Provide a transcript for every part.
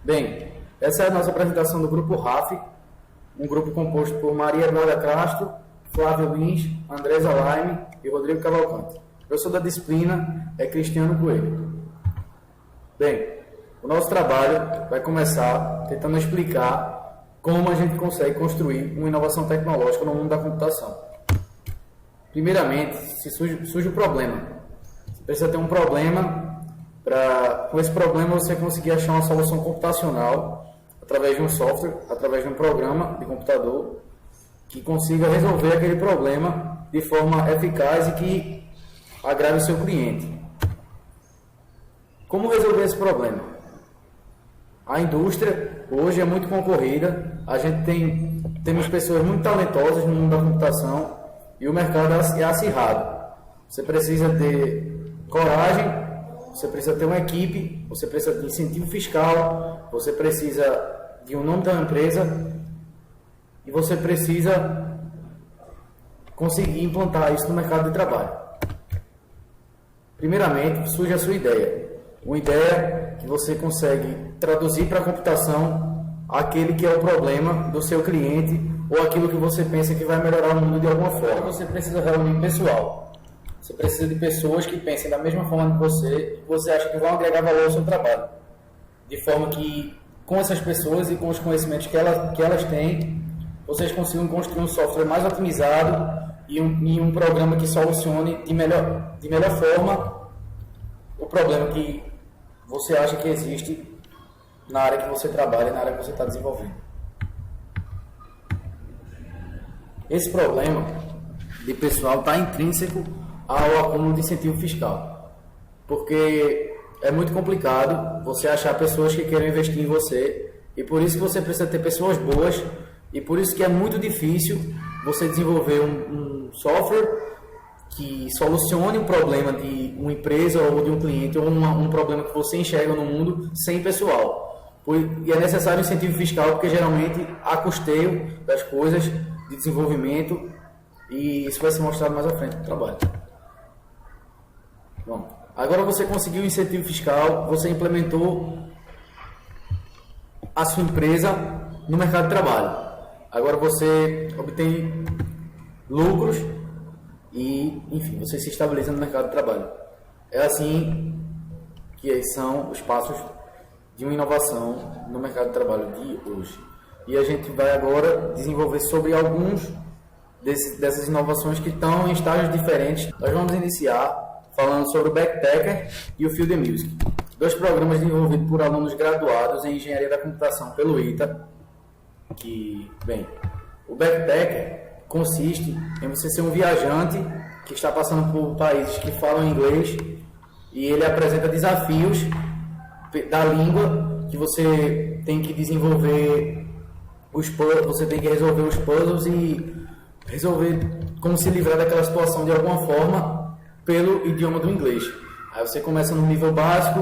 Bem, essa é a nossa apresentação do Grupo RAF, um grupo composto por Maria Eduarda Castro, Flávio Lins, André Zalaime e Rodrigo Cavalcante. O professor da disciplina é Cristiano Coelho. Bem, o nosso trabalho vai começar tentando explicar como a gente consegue construir uma inovação tecnológica no mundo da computação. Primeiramente, se surge o problema. Você precisa ter um problema para, com esse problema, você conseguir achar uma solução computacional através de um software, através de um programa de computador que consiga resolver aquele problema de forma eficaz e que agrade o seu cliente. Como resolver esse problema? A indústria hoje é muito concorrida, a gente temos pessoas muito talentosas no mundo da computação e o mercado é acirrado. Você precisa ter coragem, você precisa ter uma equipe, você precisa de incentivo fiscal, você precisa de um nome da empresa e você precisa conseguir implantar isso no mercado de trabalho. Primeiramente, surge a sua ideia. Uma ideia que você consegue traduzir para a computação aquele que é o problema do seu cliente ou aquilo que você pensa que vai melhorar o mundo de alguma forma. Você precisa reunir pessoal. Você precisa de pessoas que pensem da mesma forma que você e que você acha que vão agregar valor ao seu trabalho. De forma que, com essas pessoas e com os conhecimentos que elas têm, vocês consigam construir um software mais otimizado e um programa que solucione de melhor forma o problema que você acha que existe na área que você trabalha, na área que você está desenvolvendo. Esse problema de pessoal está intrínseco ao acúmulo de incentivo fiscal, porque é muito complicado você achar pessoas que queiram investir em você, e por isso que você precisa ter pessoas boas, e por isso que é muito difícil você desenvolver um software que solucione um problema de uma empresa ou de um cliente, ou um problema que você enxerga no mundo sem pessoal. E é necessário incentivo fiscal, porque geralmente há custeio das coisas de desenvolvimento, e isso vai ser mostrado mais à frente no trabalho. Bom, agora você conseguiu o incentivo fiscal, você implementou a sua empresa no mercado de trabalho. Agora você obtém lucros e, enfim, você se estabiliza no mercado de trabalho. É assim que são os passos de uma inovação no mercado de trabalho de hoje. E a gente vai agora desenvolver sobre alguns dessas inovações que estão em estágios diferentes. Nós vamos iniciar falando sobre o Backpacker e o Field Music, dois programas desenvolvidos por alunos graduados em Engenharia da Computação pelo ITA. O Backpacker consiste em você ser um viajante que está passando por países que falam inglês, e ele apresenta desafios da língua que você tem que desenvolver você tem que resolver os puzzles e resolver como se livrar daquela situação de alguma forma pelo idioma do inglês. Aí você começa no nível básico,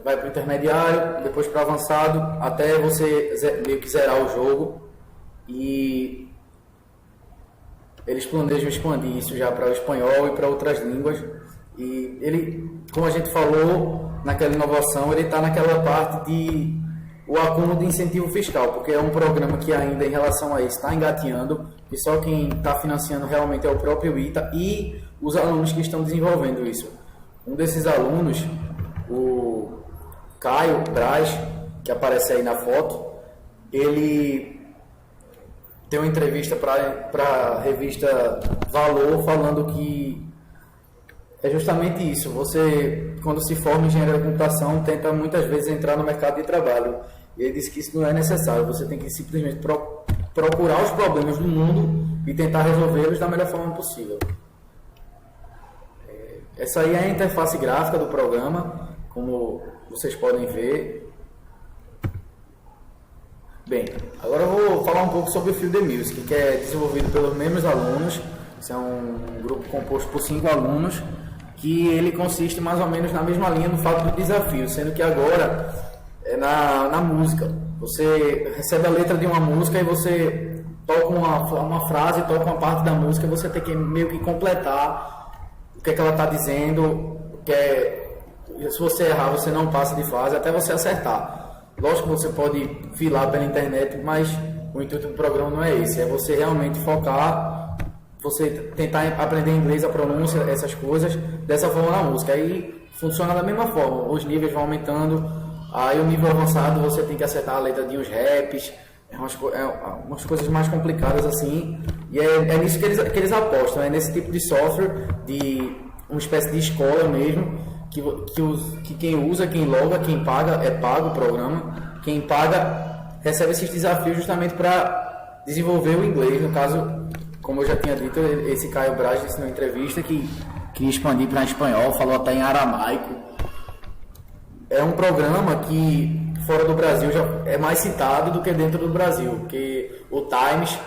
vai para o intermediário, depois para o avançado, até você meio que zerar o jogo, e eles planejam expandir isso já para o espanhol e para outras línguas. E ele, como a gente falou naquela inovação, ele está naquela parte de o acúmulo de incentivo fiscal, porque é um programa que ainda em relação a isso está engateando, e só quem está financiando realmente é o próprio ITA e os alunos que estão desenvolvendo isso. Um desses alunos, o Caio Braz, que aparece aí na foto, ele deu uma entrevista para a revista Valor falando que é justamente isso. Você, quando se forma em engenharia da computação, tenta muitas vezes entrar no mercado de trabalho. E ele disse que isso não é necessário. Você tem que simplesmente procurar os problemas do mundo e tentar resolvê-los da melhor forma possível. Essa aí é a interface gráfica do programa, como vocês podem ver. Bem, agora eu vou falar um pouco sobre o Field Music, que é desenvolvido pelos mesmos alunos. Esse é um grupo composto por 5 alunos, que ele consiste mais ou menos na mesma linha no fato do desafio, sendo que agora é na música. Você recebe a letra de uma música e você toca uma frase, toca uma parte da música, e você tem que meio que completar o que é que ela está dizendo, se você errar, você não passa de fase até você acertar. Lógico que você pode filar pela internet, mas o intuito do programa não é esse, é você realmente focar, você tentar aprender inglês, a pronúncia, essas coisas, dessa forma na música. Aí funciona da mesma forma, os níveis vão aumentando, aí o nível avançado você tem que acertar a letra de uns raps, umas coisas mais complicadas assim, e é nisso que eles apostam, é nesse tipo de software, de uma espécie de escola mesmo, que quem usa, quem loga, quem paga, é pago o programa, quem paga recebe esses desafios justamente para desenvolver o inglês. No caso, como eu já tinha dito, esse Caio Braz disse na entrevista que queria expandir para espanhol, falou até em aramaico. É um programa que fora do Brasil já é mais citado do que dentro do Brasil, porque o Times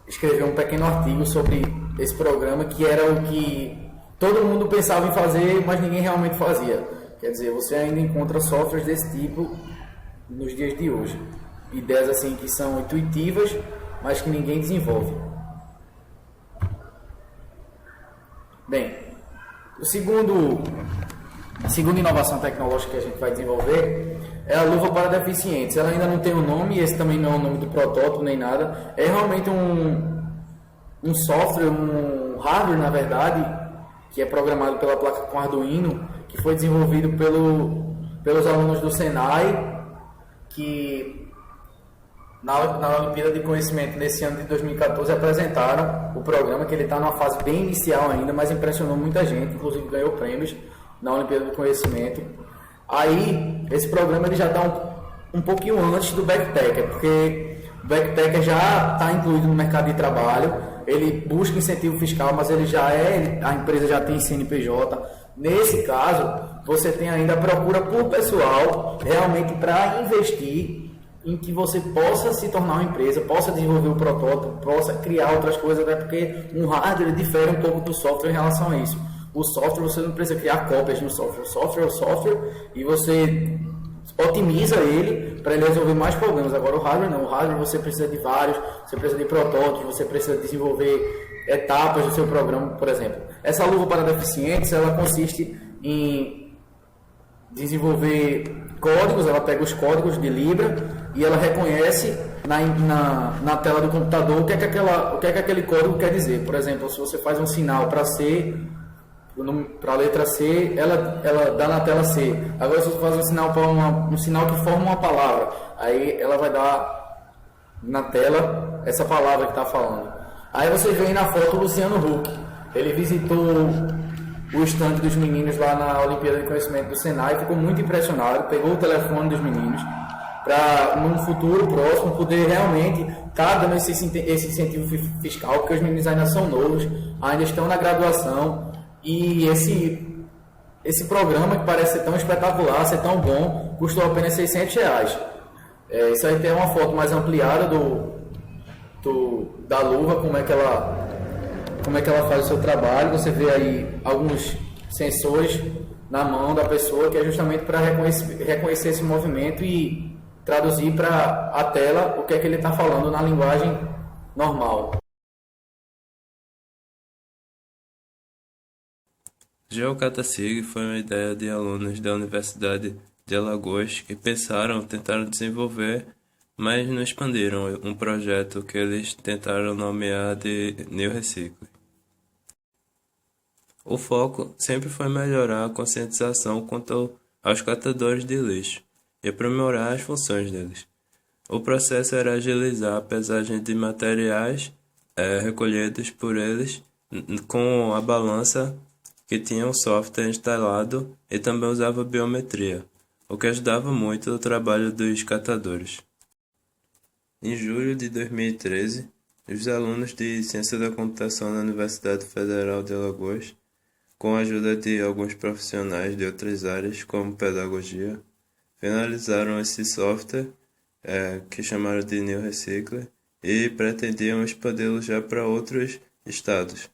escreveu um pequeno artigo sobre esse programa, que era o que todo mundo pensava em fazer, mas ninguém realmente fazia. Quer dizer, você ainda encontra softwares desse tipo nos dias de hoje. Ideias assim que são intuitivas, mas que ninguém desenvolve. Bem, a segunda inovação tecnológica que a gente vai desenvolver é a luva para deficientes. Ela ainda não tem um nome, esse também não é o nome do protótipo nem nada. É realmente um software, um hardware, na verdade, que é programado pela placa com Arduino, que foi desenvolvido pelos alunos do Senai, que na Olimpíada de Conhecimento nesse ano de 2014 apresentaram o programa, que ele está numa fase bem inicial ainda, mas impressionou muita gente, inclusive ganhou prêmios na Olimpíada de Conhecimento. Aí, esse programa ele já está um pouquinho antes do Backpacker, porque o Backpacker já está incluído no mercado de trabalho, ele busca incentivo fiscal, mas a empresa já tem CNPJ. Nesse caso, você tem ainda a procura por pessoal realmente para investir em que você possa se tornar uma empresa, possa desenvolver o protótipo, possa criar outras coisas, até porque um hardware difere um pouco do software em relação a isso. O software você não precisa criar cópias no software, o software é o software e você otimiza ele para ele resolver mais problemas. Agora o hardware não, o hardware você precisa de vários, você precisa de protótipos, você precisa desenvolver etapas do seu programa, por exemplo. Essa luva para deficientes, ela consiste em desenvolver códigos, ela pega os códigos de Libra e ela reconhece na tela do computador o que é que aquele código quer dizer. Por exemplo, se você faz um sinal para C, para a letra C, ela dá na tela C. Agora se você faz um sinal para um sinal que forma uma palavra, aí ela vai dar na tela essa palavra que está falando. Aí você vê na foto o Luciano Huck. Ele visitou o stand dos meninos lá na Olimpíada de Conhecimento do Senai, ficou muito impressionado, pegou o telefone dos meninos para, num futuro próximo, poder realmente estar dando esse incentivo fiscal, porque os meninos ainda são novos, ainda estão na graduação, e esse programa, que parece ser tão espetacular, ser tão bom, custou apenas R$600. Isso aí tem uma foto mais ampliada da luva, como é que ela faz o seu trabalho. Você vê aí alguns sensores na mão da pessoa, que é justamente para reconhecer esse movimento e traduzir para a tela o que é que ele está falando na linguagem normal. Já o CataSig foi uma ideia de alunos da Universidade de Alagoas que tentaram desenvolver, mas não expandiram um projeto que eles tentaram nomear de New Recycle. O foco sempre foi melhorar a conscientização quanto aos catadores de lixo e aprimorar as funções deles. O processo era agilizar a pesagem de materiais recolhidos por eles com a balança que tinha um software instalado e também usava biometria, o que ajudava muito o trabalho dos catadores. Em julho de 2013, os alunos de Ciência da Computação na Universidade Federal de Alagoas, com a ajuda de alguns profissionais de outras áreas, como pedagogia, finalizaram esse software, que chamaram de New Recycler, e pretendiam expandi-lo já para outros estados.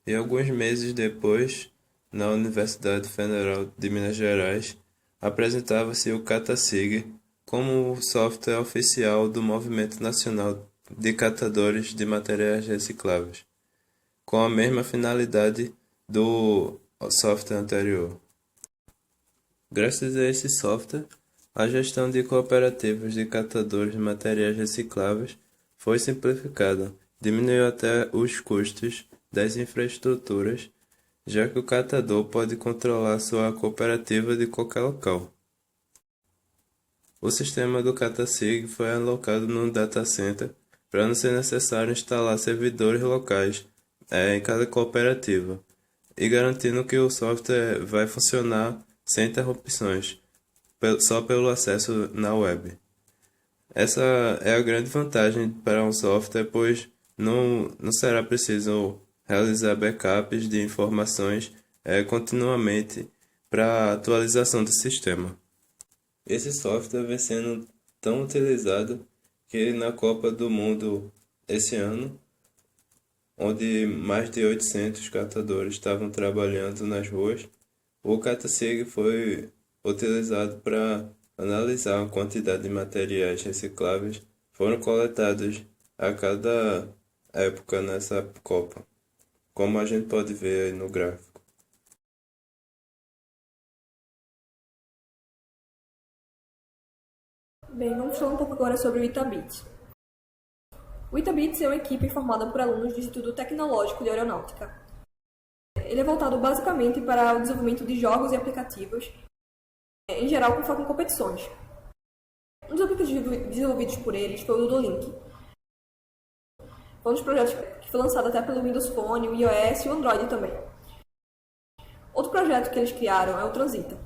E alguns meses depois, na Universidade Federal de Minas Gerais, apresentava-se o CataSig como o software oficial do Movimento Nacional de Catadores de Materiais Recicláveis, com a mesma finalidade do software anterior. Graças a esse software, A gestão de cooperativas de catadores de materiais recicláveis foi simplificada, diminuiu até os custos das infraestruturas, já que o catador pode controlar sua cooperativa de qualquer local. O sistema do CataSig foi alocado num data center para não ser necessário instalar servidores locais em cada cooperativa, e garantindo que o software vai funcionar sem interrupções, só pelo acesso na web. Essa é a grande vantagem para um software, pois não será preciso realizar backups de informações continuamente para a atualização do sistema. Esse software vem sendo tão utilizado que na Copa do Mundo esse ano, onde mais de 800 catadores estavam trabalhando nas ruas, o CataSig foi utilizado para analisar a quantidade de materiais recicláveis foram coletados a cada época nessa Copa, como a gente pode ver aí no gráfico. Bem, vamos falar um pouco agora sobre o Itabits. O Itabits é uma equipe formada por alunos do Instituto Tecnológico de Aeronáutica. Ele é voltado basicamente para o desenvolvimento de jogos e aplicativos, em geral com foco em competições. Um dos aplicativos desenvolvidos por eles foi o Ludolink. Foi um dos projetos que foi lançado até pelo Windows Phone, o iOS e o Android também. Outro projeto que eles criaram é o Transita,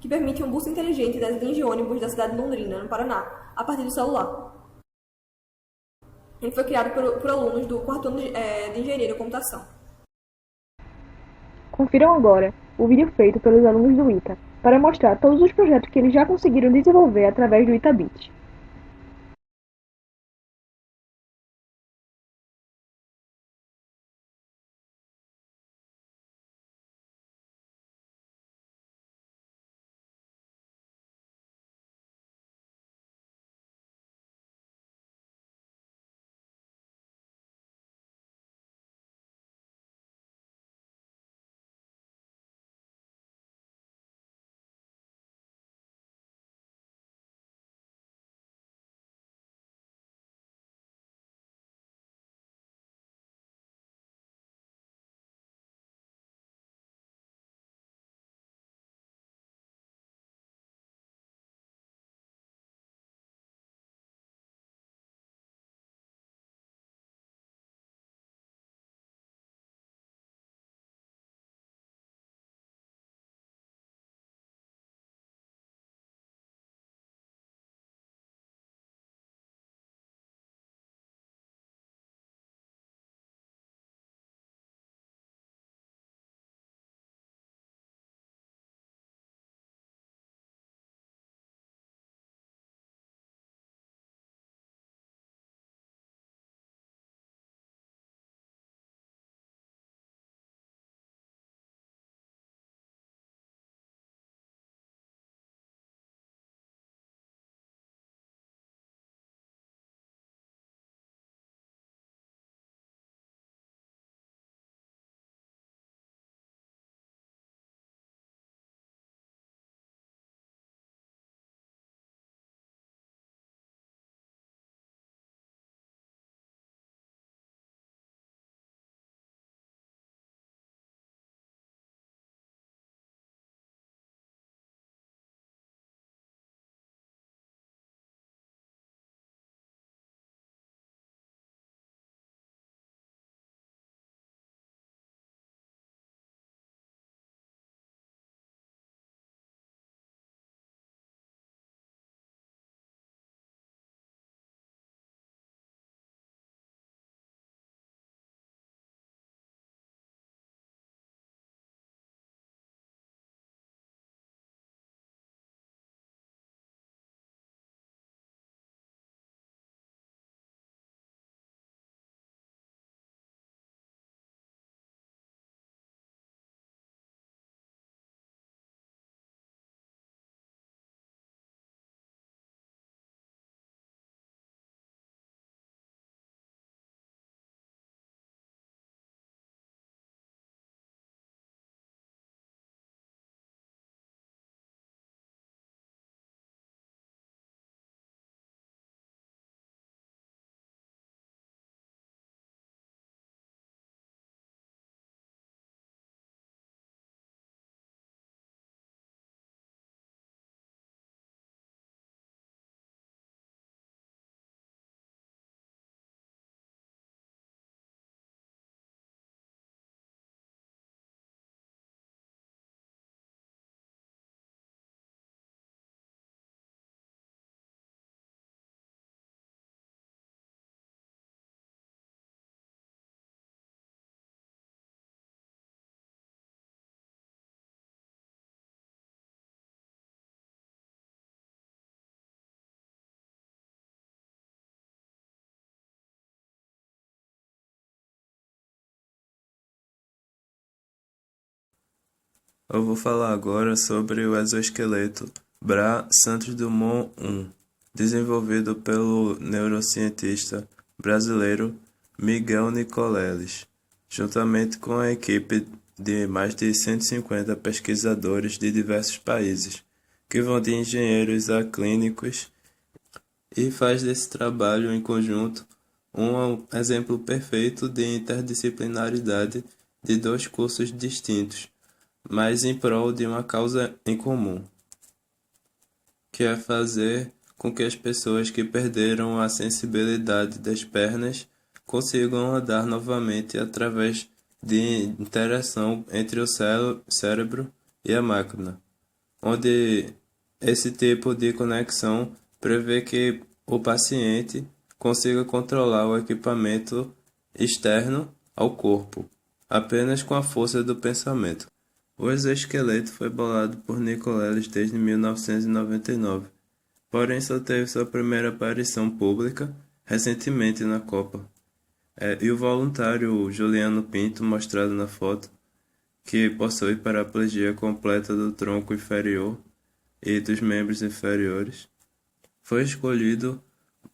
que permite um busca inteligente das linhas de ônibus da cidade de Londrina, no Paraná, a partir do celular. Ele foi criado por alunos do quarto ano de Engenharia da Computação. Confiram agora o vídeo feito pelos alunos do ITA para mostrar todos os projetos que eles já conseguiram desenvolver através do Itabit. Eu vou falar agora sobre o exoesqueleto Bra Santos Dumont I, desenvolvido pelo neurocientista brasileiro Miguel Nicoleles, juntamente com a equipe de mais de 150 pesquisadores de diversos países, que vão de engenheiros a clínicos, e faz desse trabalho em conjunto um exemplo perfeito de interdisciplinaridade de dois cursos distintos, mas em prol de uma causa em comum, que é fazer com que as pessoas que perderam a sensibilidade das pernas consigam andar novamente através de interação entre o cérebro e a máquina, onde esse tipo de conexão prevê que o paciente consiga controlar o equipamento externo ao corpo, apenas com a força do pensamento. O exoesqueleto foi bolado por Nicoleles desde 1999, porém só teve sua primeira aparição pública recentemente na Copa. E o voluntário Juliano Pinto, mostrado na foto, que possui paraplegia completa do tronco inferior e dos membros inferiores, foi escolhido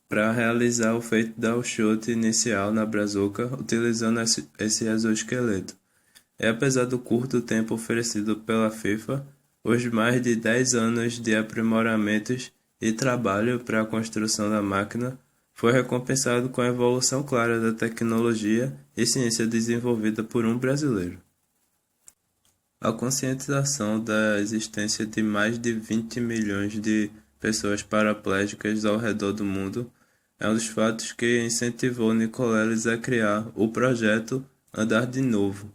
para realizar o feito do chute inicial na brazuca utilizando esse exoesqueleto. E apesar do curto tempo oferecido pela FIFA, os mais de 10 anos de aprimoramentos e trabalho para a construção da máquina foi recompensado com a evolução clara da tecnologia e ciência desenvolvida por um brasileiro. A conscientização da existência de mais de 20 milhões de pessoas paraplégicas ao redor do mundo é um dos fatos que incentivou Nicoleles a criar o projeto Andar de Novo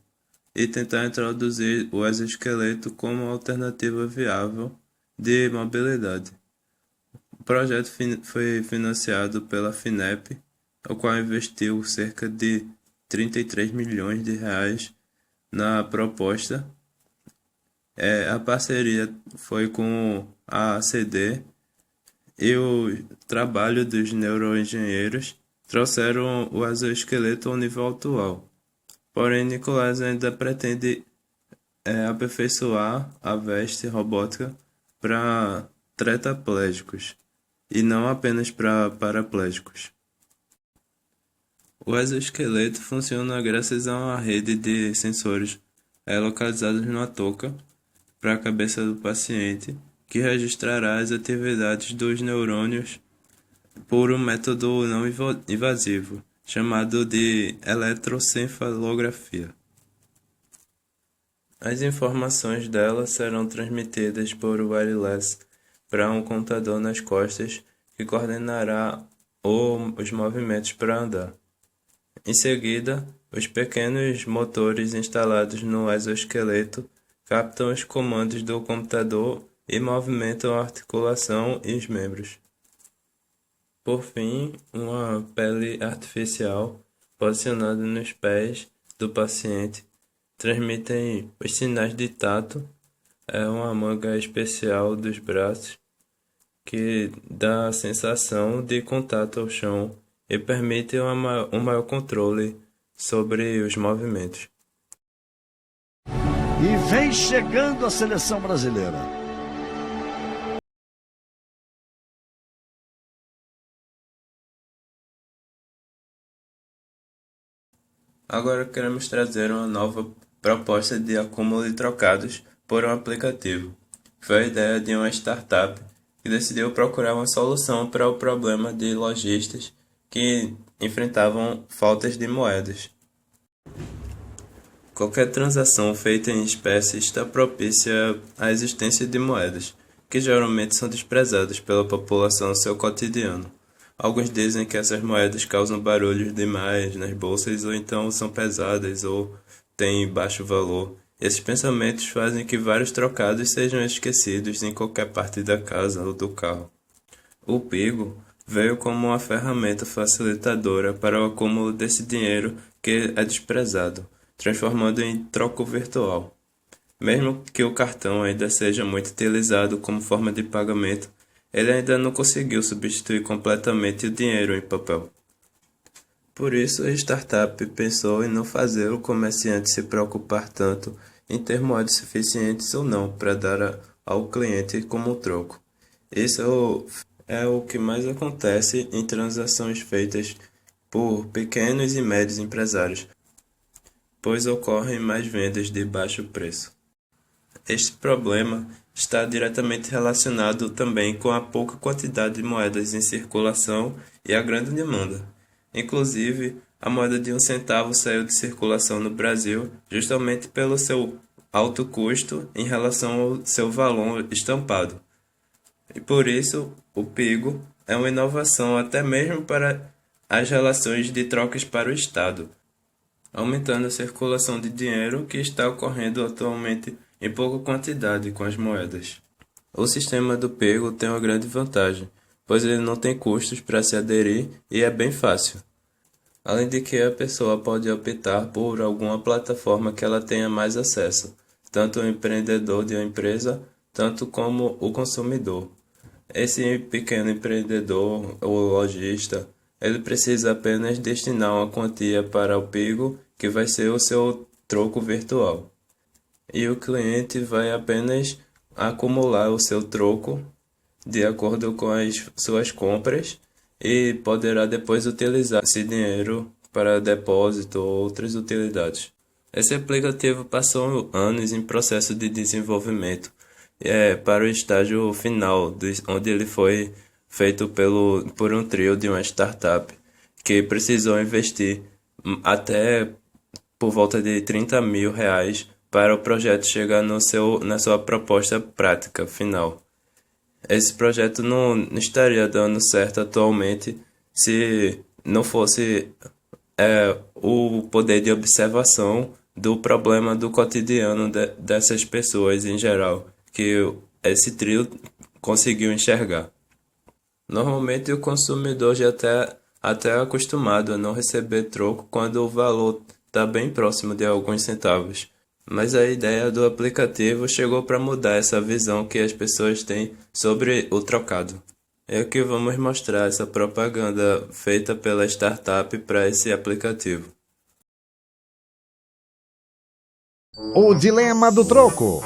e tentar introduzir o exoesqueleto como alternativa viável de mobilidade. O projeto foi financiado pela FINEP, o qual investiu cerca de 33 milhões de reais na proposta. A parceria foi com a ACD e o trabalho dos neuroengenheiros trouxeram o exoesqueleto ao nível atual. Porém, Nicoleles ainda pretende aperfeiçoar a veste robótica para tetraplégicos e não apenas para paraplégicos. O exoesqueleto funciona graças a uma rede de sensores localizados na touca para a cabeça do paciente, que registrará as atividades dos neurônios por um método não invasivo, chamado de eletrocefalografia. As informações dela serão transmitidas por wireless para um computador nas costas que coordenará os movimentos para andar. Em seguida, os pequenos motores instalados no exoesqueleto captam os comandos do computador e movimentam a articulação e os membros. Por fim, uma pele artificial posicionada nos pés do paciente transmite os sinais de tato. É uma manga especial dos braços que dá a sensação de contato ao chão e permite um maior controle sobre os movimentos. E vem chegando a seleção brasileira. Agora queremos trazer uma nova proposta de acúmulo de trocados por um aplicativo. Foi a ideia de uma startup que decidiu procurar uma solução para o problema de lojistas que enfrentavam faltas de moedas. Qualquer transação feita em espécie está propícia à existência de moedas, que geralmente são desprezadas pela população no seu cotidiano. Alguns dizem que essas moedas causam barulhos demais nas bolsas ou então são pesadas ou têm baixo valor. Esses pensamentos fazem que vários trocados sejam esquecidos em qualquer parte da casa ou do carro. O Pigo veio como uma ferramenta facilitadora para o acúmulo desse dinheiro que é desprezado, transformando em troco virtual. Mesmo que o cartão ainda seja muito utilizado como forma de pagamento, ele ainda não conseguiu substituir completamente o dinheiro em papel. Por isso, a startup pensou em não fazer o comerciante se preocupar tanto em ter moedas suficientes ou não para dar ao cliente como troco. Isso é o que mais acontece em transações feitas por pequenos e médios empresários, pois ocorrem mais vendas de baixo preço. Este problema está diretamente relacionado também com a pouca quantidade de moedas em circulação e a grande demanda. Inclusive, a moeda de 1 centavo saiu de circulação no Brasil justamente pelo seu alto custo em relação ao seu valor estampado. E por isso, o Pigo é uma inovação até mesmo para as relações de trocas para o Estado, aumentando a circulação de dinheiro que está ocorrendo atualmente em pouca quantidade com as moedas. O sistema do Pigo tem uma grande vantagem, pois ele não tem custos para se aderir e é bem fácil. Além de que a pessoa pode optar por alguma plataforma que ela tenha mais acesso, tanto o empreendedor de uma empresa, tanto como o consumidor. Esse pequeno empreendedor ou lojista, ele precisa apenas destinar uma quantia para o Pigo, que vai ser o seu troco virtual. E o cliente vai apenas acumular o seu troco de acordo com as suas compras e poderá depois utilizar esse dinheiro para depósito ou outras utilidades. Esse aplicativo passou anos em processo de desenvolvimento para o estágio final, onde ele foi feito por um trio de uma startup que precisou investir até por volta de R$30 mil para o projeto chegar na sua proposta prática final. Esse projeto não estaria dando certo atualmente se não fosse o poder de observação do problema do cotidiano dessas pessoas em geral, que esse trio conseguiu enxergar. Normalmente o consumidor já está até acostumado a não receber troco quando o valor está bem próximo de alguns centavos. Mas a ideia do aplicativo chegou para mudar essa visão que as pessoas têm sobre o trocado. É o que vamos mostrar essa propaganda feita pela startup para esse aplicativo. O dilema do troco.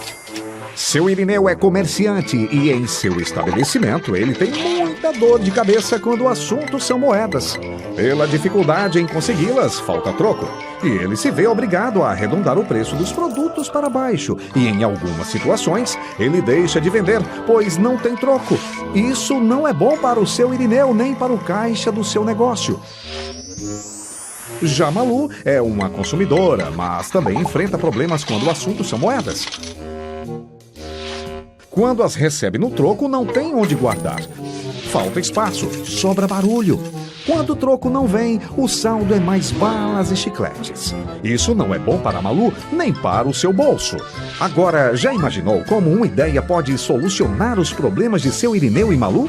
Seu Irineu é comerciante e em seu estabelecimento ele tem muita dor de cabeça quando o assunto são moedas. Pela dificuldade em consegui-las, falta troco. E ele se vê obrigado a arredondar o preço dos produtos para baixo. E em algumas situações, ele deixa de vender, pois não tem troco. Isso não é bom para o seu Irineu nem para o caixa do seu negócio. Já Malu é uma consumidora, mas também enfrenta problemas quando o assunto são moedas. Quando as recebe no troco, não tem onde guardar. Falta espaço, sobra barulho. Quando o troco não vem, o saldo é mais balas e chicletes. Isso não é bom para a Malu, nem para o seu bolso. Agora, já imaginou como uma ideia pode solucionar os problemas de seu Irineu e Malu?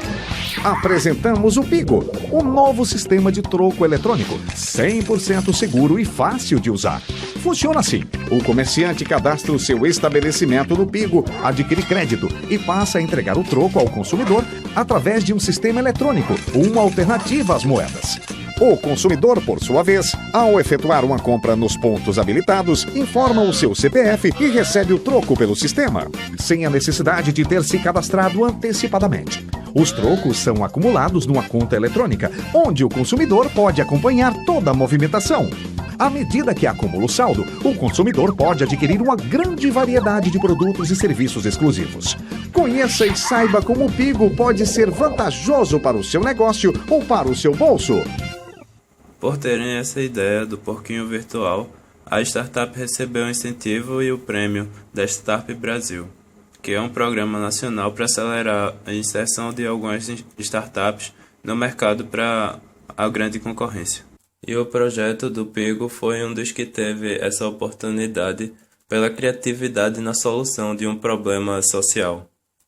Apresentamos o Pigo, o novo sistema de troco eletrônico, 100% seguro e fácil de usar. Funciona assim: o comerciante cadastra o seu estabelecimento no Pigo, adquire crédito e passa a entregar o troco ao consumidor através de um sistema eletrônico, uma alternativa às moedas. O consumidor, por sua vez, ao efetuar uma compra nos pontos habilitados, informa o seu CPF e recebe o troco pelo sistema, sem a necessidade de ter se cadastrado antecipadamente. Os trocos são acumulados numa conta eletrônica, onde o consumidor pode acompanhar toda a movimentação. À medida que acumula o saldo, o consumidor pode adquirir uma grande variedade de produtos e serviços exclusivos. Conheça e saiba como o Pigo pode ser vantajoso para o seu negócio ou para o seu bolso. Por terem essa ideia do porquinho virtual, a startup recebeu o incentivo e o prêmio da Startup Brasil, que é um programa nacional para acelerar a inserção de algumas startups no mercado para a grande concorrência. E o projeto do Pigo foi um dos que teve essa oportunidade pela criatividade na solução de um problema social.